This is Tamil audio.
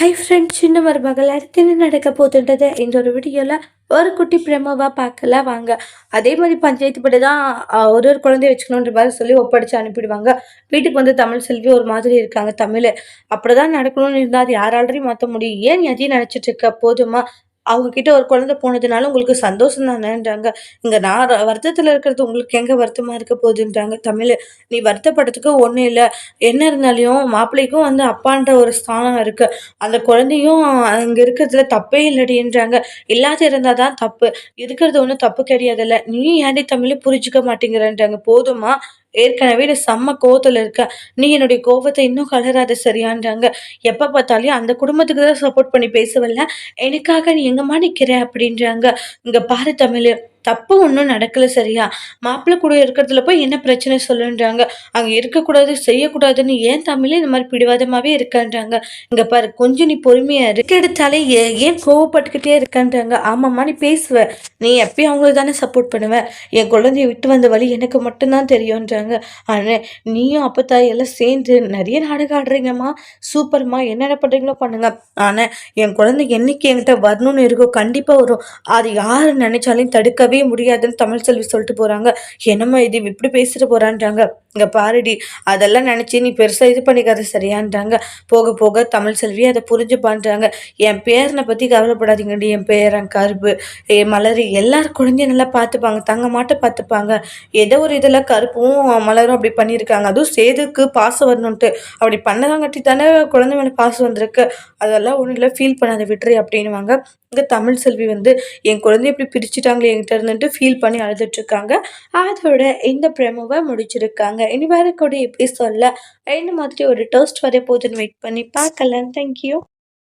ஹை ஃப்ரெண்ட்ஸ், சின்ன மருமகள் அடுத்து என்ன நடக்க போகுதுன்றத இந்த ஒரு வீடியோவில் ஒரு குட்டி பிரமோவாக பார்க்கல வாங்க. அதே மாதிரி பஞ்சாயத்து படி தான் ஒரு குழந்தைய வச்சுக்கணுன்ற மாதிரி சொல்லி ஒப்படைச்சு அனுப்பிடுவாங்க. வீட்டுக்கு வந்து தமிழ் செல்வி ஒரு மாதிரி இருக்காங்க. தமிழ் அப்படிதான் நடக்கணும்னு இருந்தால் அது யாராலையும் மாற்ற முடியும். ஏன் நீ அதையும் நினச்சிட்டு இருக்க? போதுமா? அவங்க கிட்ட ஒரு குழந்தை போனதுனால உங்களுக்கு சந்தோஷம் தானேன்றாங்க. இங்க நான் வருத்தத்துல இருக்கிறது உங்களுக்கு எங்க வருத்தமா இருக்க போகுதுன்றாங்க. தமிழ், நீ வருத்தப்படுறதுக்கு ஒண்ணும் இல்ல. என்ன இருந்தாலும் மாப்பிள்ளைக்கும் வந்து அப்பான்ற ஒரு ஸ்தானம் இருக்கு. அந்த குழந்தையும் அங்க இருக்கிறதுல தப்பே இல்லடின்றாங்க. இல்லாத இருந்தா தான் தப்பு. இருக்கிறது ஒண்ணும் தப்பு கிடையாதுல்ல. நீ ஏன்டி தமிழ் புரிஞ்சுக்க மாட்டேங்கிறன்றாங்க. போதுமா? ஏற்கனவே நீ செம்ம கோவத்துல இருக்க. நீ என்னுடைய கோவத்தை இன்னும் கலராத சரியான்றாங்க. எப்ப பார்த்தாலும் அந்த குடும்பத்துக்கு தான் சப்போர்ட் பண்ணி பேசுவல்ல. எனக்காக நீ எங்கம்மா நிக்கிற அப்படின்றாங்க. இங்க பாரு தமிழ், தப்பு ஒண்ணும் நடக்கல சரியா? மாப்பிள்ளை கூட இருக்கிறதுல போய் என்ன பிரச்சனை சொல்லுன்றாங்க. அங்க இருக்கக்கூடாது, செய்யக்கூடாதுன்னு ஏன் தமிழ் இந்த மாதிரி பிடிவாதமாவே இருக்கன்றாங்க. இங்க பாரு, கொஞ்சம் நீ பொறுமையா இரு. எடுத்தாலே ஏன் கோவப்பட்டுக்கிட்டே இருக்கன்றாங்க. ஆமாம்மா, நீ பேசுவ. நீ எப்பயும் அவங்களுக்கு தானே சப்போர்ட் பண்ணுவ. என் குழந்தைய விட்டு வந்த வழி எனக்கு மட்டும்தான் தெரியும்ன்றாங்க. ஆனா நீயும் அப்பத்தாய் எல்லாம் சேர்ந்து நிறைய நாடகம் ஆடுறீங்கம்மா. சூப்பர்மா, என்னென்ன பண்றீங்களோ பண்ணுங்க. ஆனா என் குழந்தை என்னைக்கு என்கிட்ட வரணும்னு இருக்கோ கண்டிப்பா வரும். அது யாரு நினைச்சாலும் தடுக்கவே முடியாதுன்னு தமிழ் செல்வி சொல்லிட்டு போறாங்க. என்னம்மா இது இப்படி பேசிட்டு போறான்றாங்க. இங்க பாருடி, அதெல்லாம் நினைச்சு நீ பெருசா இது பண்ணிக்காத சரியான்றாங்க. போக போக தமிழ் செல்வி அதை புரிஞ்சு பண்றாங்க. என் பேரனை பத்தி கவலைப்படாதீங்கடி. என் பேரன் கருப்பு, மலரு எல்லாரும் குழந்தைய நல்லா பார்த்துப்பாங்க. தங்க மாட்ட பார்த்துப்பாங்க. ஏதோ ஒரு இதில் கருப்பும் மலரும் அப்படி பண்ணியிருக்காங்க. அதுவும் சேதுக்கு பாசம் வரணுன்ட்டு அப்படி பண்ணதாங்கட்டி தானே குழந்தை மேலே பாசம் வந்திருக்கு. அதெல்லாம் ஒன்றும் இல்லை, ஃபீல் பண்ணாத விட்டுரு அப்படின்னுவாங்க. இங்கே தமிழ் செல்வி வந்து என் குழந்தைய இப்படி பிரிச்சுட்டாங்களே என்கிட்ட இருந்துட்டு ஃபீல் பண்ணி அழுதுட்டு இருக்காங்க. அதோட இந்த ப்ரெமோவை முடிச்சிருக்காங்க. இனி வரக்கூடிய எபிசோட்ல இந்த மாதிரி ஒரு டோஸ்ட் வர போதுன்னு வெயிட் பண்ணி பார்க்கலாம். தேங்க்யூ.